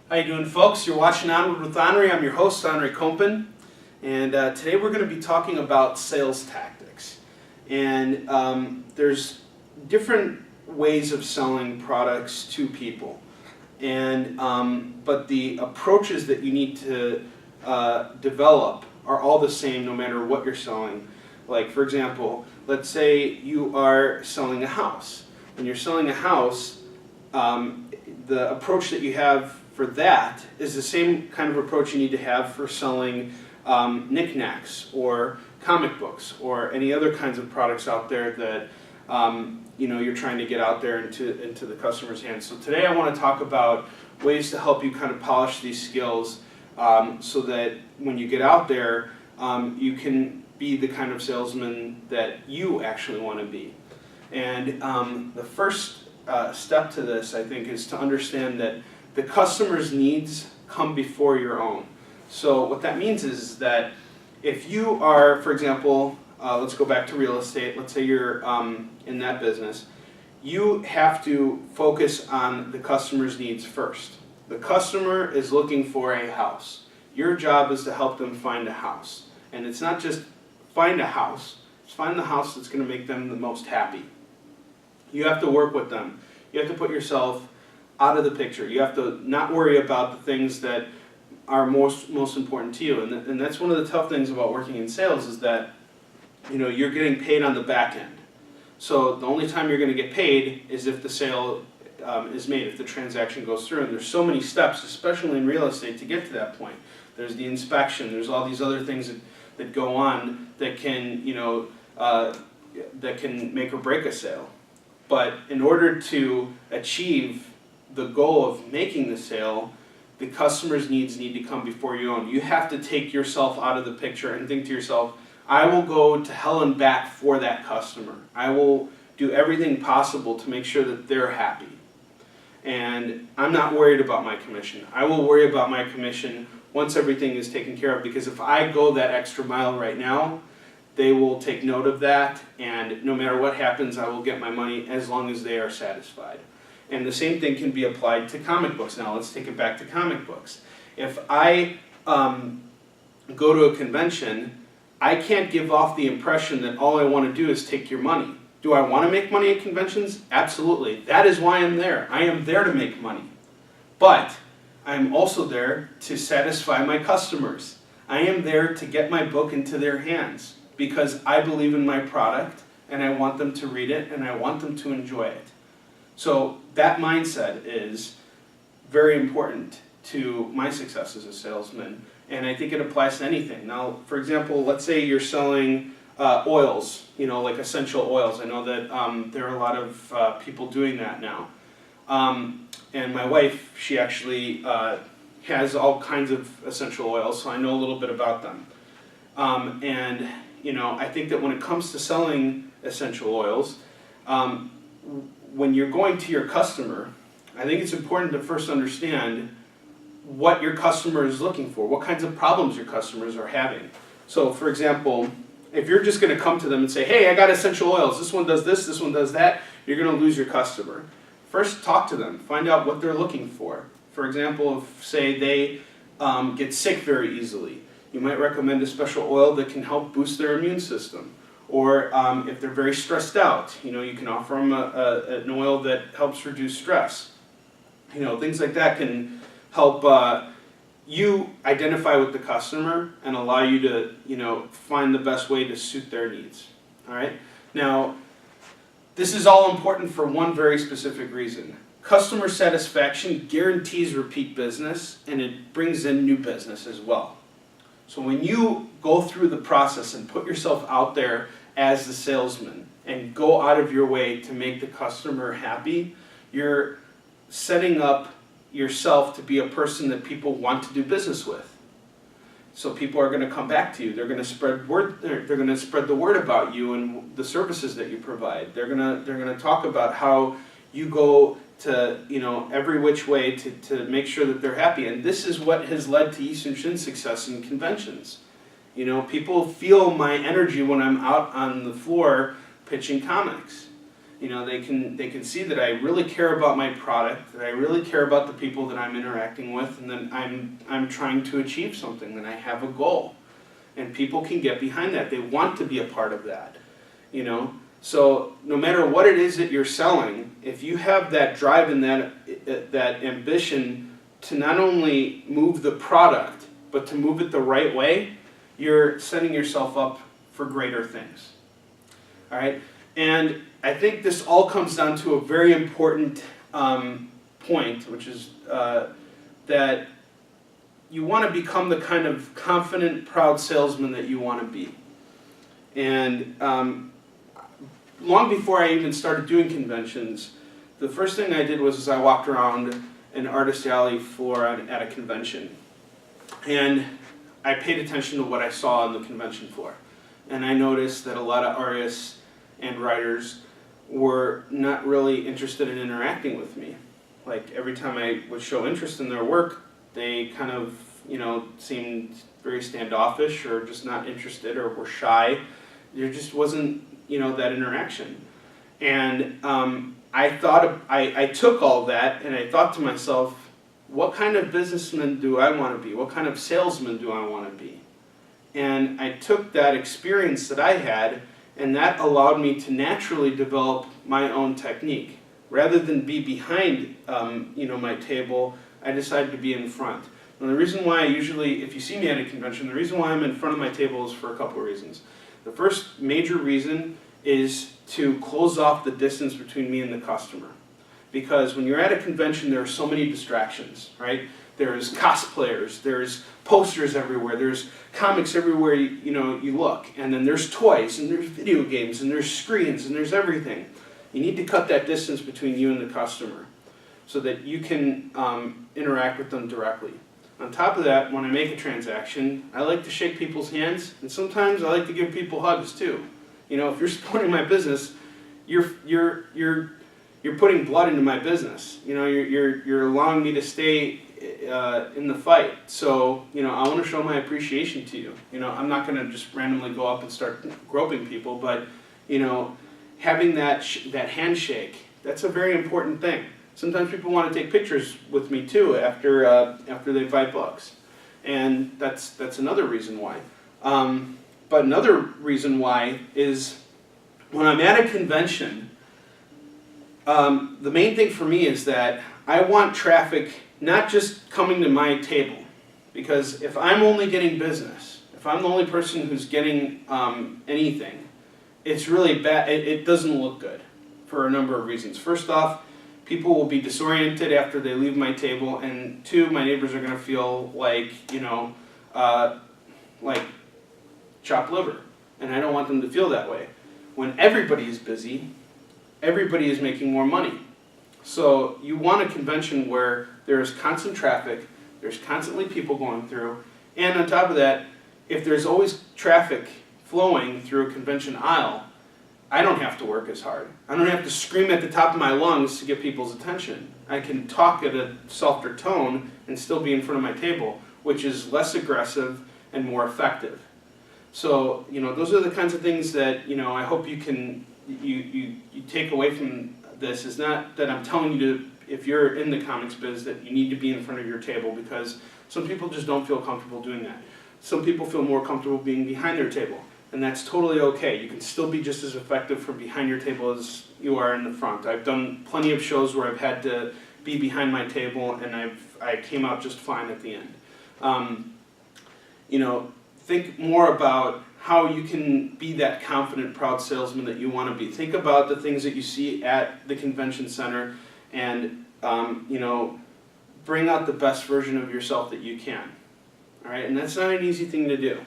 How you doing, folks? You're watching Onward with Onrie. I'm your host, Onrie Kompan, and today we're going to be talking about sales tactics. And there's different ways of selling products to people, and but the approaches that you need to develop are all the same no matter what you're selling. Like, for example, let's say you are selling a house. When you're selling a house, the approach that you have for that is the same kind of approach you need to have for selling knickknacks or comic books or any other kinds of products out there that you're trying to get out there into the customer's hands. So today I want to talk about ways to help you kind of polish these skills so that when you get out there, you can be the kind of salesman that you actually want to be. And the first step to this, I think, is to understand that the customer's needs come before your own. So what that means is that if you are, for example, let's go back to real estate, let's say you're in that business, you have to focus on the customer's needs first. The customer is looking for a house. Your job is to help them find a house. And it's not just find a house, it's find the house that's going to make them the most happy. You have to work with them. You have to put yourself out of the picture. You have to not worry about the things that are most important to you. And that's one of the tough things about working in sales is that you're getting paid on the back end. So the only time you're going to get paid is if the sale is made, if the transaction goes through. And there's so many steps, especially in real estate, to get to that point. There's the inspection. There's all these other things that go on that can that can make or break a sale. But in order to achieve the goal of making the sale, the customer's needs need to come before your own. You have to take yourself out of the picture and think to yourself, I will go to hell and back for that customer. I will do everything possible to make sure that they're happy. And I'm not worried about my commission. I will worry about my commission once everything is taken care of, because if I go that extra mile right now, they will take note of that, and no matter what happens, I will get my money as long as they are satisfied. And the same thing can be applied to comic books. Now let's take it back to comic books. If I go to a convention, I can't give off the impression that all I want to do is take your money. Do I want to make money at conventions? Absolutely. That is why I'm there. I am there to make money. But I am also there to satisfy my customers. I am there to get my book into their hands because I believe in my product and I want them to read it and I want them to enjoy it. So that mindset is very important to my success as a salesman, and I think it applies to anything. Now, for example, let's say you're selling oils, like essential oils. I know that there are a lot of people doing that now. And my wife, she actually has all kinds of essential oils, so I know a little bit about them. And I think that when it comes to selling essential oils, when you're going to your customer, I think it's important to first understand what your customer is looking for, what kinds of problems your customers are having. So, for example, if you're just going to come to them and say, hey, I got essential oils, this one does this one does that, you're going to lose your customer. First, talk to them, find out what they're looking for. For example, if, say, they get sick very easily, you might recommend a special oil that can help boost their immune system. Or if they're very stressed out, you can offer them an oil that helps reduce stress. Things like that can help you identify with the customer and allow you to, find the best way to suit their needs. All right? Now, this is all important for one very specific reason. Customer satisfaction guarantees repeat business, and it brings in new business as well. So when you go through the process and put yourself out there as the salesman and go out of your way to make the customer happy, you're setting up yourself to be a person that people want to do business with. So people are going to come back to you. They're going to spread word. They're going to spread the word about you and the services that you provide. They're going to talk about how you go to every which way to make sure that they're happy. And this is what has led to Eastern Shin's success in conventions. People feel my energy when I'm out on the floor pitching comics. They can see that I really care about my product, that I really care about the people that I'm interacting with, and that I'm trying to achieve something, that I have a goal. And people can get behind that. They want to be a part of that. So no matter what it is that you're selling, if you have that drive and that ambition to not only move the product, but to move it the right way, you're setting yourself up for greater things. All right? And I think this all comes down to a very important point, which is that you want to become the kind of confident, proud salesman that you want to be. And long before I even started doing conventions, the first thing I did was I walked around an artist alley floor at a convention. And I paid attention to what I saw on the convention floor. And I noticed that a lot of artists and writers were not really interested in interacting with me. Like every time I would show interest in their work, they kind of, seemed very standoffish or just not interested or were shy. There just wasn't, that interaction. And I took all that and I thought to myself, what kind of businessman do I want to be? What kind of salesman do I want to be? And I took that experience that I had, and that allowed me to naturally develop my own technique. Rather than be behind, my table, I decided to be in front. And the reason why if you see me at a convention, the reason why I'm in front of my table is for a couple of reasons. The first major reason is to close off the distance between me and the customer. Because when you're at a convention, there are so many distractions, right? There's cosplayers, there's posters everywhere, there's comics everywhere you look, and then there's toys, and there's video games, and there's screens, and there's everything. You need to cut that distance between you and the customer so that you can interact with them directly. On top of that, when I make a transaction, I like to shake people's hands, and sometimes I like to give people hugs too. If you're supporting my business, you're putting blood into my business. You're allowing me to stay in the fight. So, I want to show my appreciation to you. I'm not going to just randomly go up and start groping people, but, having that handshake, that's a very important thing. Sometimes people want to take pictures with me too after they buy books, and that's another reason why. But another reason why is when I'm at a convention, the main thing for me is that I want traffic not just coming to my table, because if I'm only getting business, if I'm the only person who's getting anything, it's really bad. It doesn't look good for a number of reasons. First off, people will be disoriented after they leave my table, and two, my neighbors are going to feel like, like chopped liver, and I don't want them to feel that way. When everybody is busy, everybody is making more money. So you want a convention where there's constant traffic, there's constantly people going through, and on top of that, if there's always traffic flowing through a convention aisle, I don't have to work as hard. I don't have to scream at the top of my lungs to get people's attention. I can talk at a softer tone and still be in front of my table, which is less aggressive and more effective. So, those are the kinds of things that, I hope you can you take away from this. Is not that I'm telling you to, if you're in the comics biz, that you need to be in front of your table, because some people just don't feel comfortable doing that. Some people feel more comfortable being behind their table. And that's totally okay. You can still be just as effective from behind your table as you are in the front. I've done plenty of shows where I've had to be behind my table, and I came out just fine at the end. Think more about how you can be that confident, proud salesman that you want to be. Think about the things that you see at the convention center, and bring out the best version of yourself that you can. All right, and that's not an easy thing to do.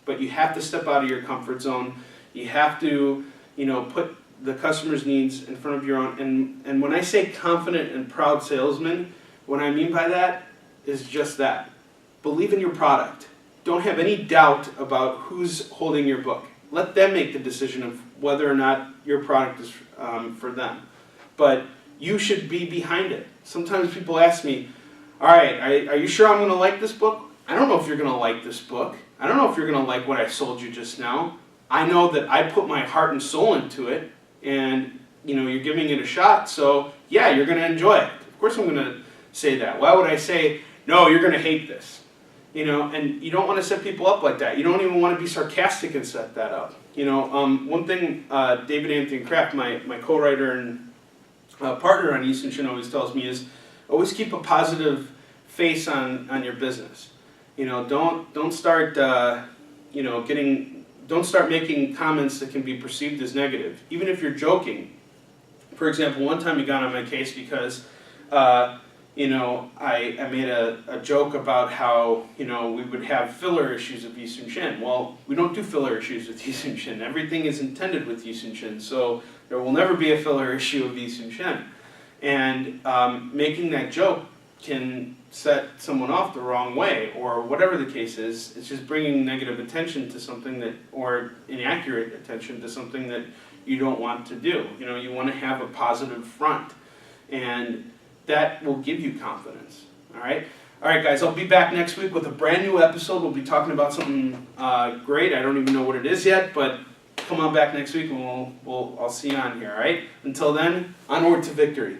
But you have to step out of your comfort zone. You have to, put the customer's needs in front of your own. And when I say confident and proud salesman, what I mean by that is just that. Believe in your product. Don't have any doubt about who's holding your book. Let them make the decision of whether or not your product is for them. But you should be behind it. Sometimes people ask me, all right, are you sure I'm going to like this book? I don't know if you're going to like this book. I don't know if you're going to like what I sold you just now. I know that I put my heart and soul into it, and you you're giving it a shot, so yeah, you're going to enjoy it. Of course I'm going to say that. Why would I say, no, you're going to hate this? And you don't want to set people up like that. You don't even want to be sarcastic and set that up. One thing David Anthony Kraft, my co-writer and partner on East and Shin, always tells me is always keep a positive face on your business. Don't start don't start making comments that can be perceived as negative, even if you're joking. For example, one time he got on my case because I made a joke about how, we would have filler issues with Eastern Shin. Well, we don't do filler issues with Eastern Shin. Everything is intended with Eastern Shin, so there will never be a filler issue of Eastern Shin. And making that joke can set someone off the wrong way, or whatever the case is. It's just bringing negative attention to something or inaccurate attention to something that you don't want to do. You want to have a positive front, and that will give you confidence. All right, guys. I'll be back next week with a brand new episode. We'll be talking about something great. I don't even know what it is yet, but come on back next week, and I'll see you on here. All right. Until then, onward to victory.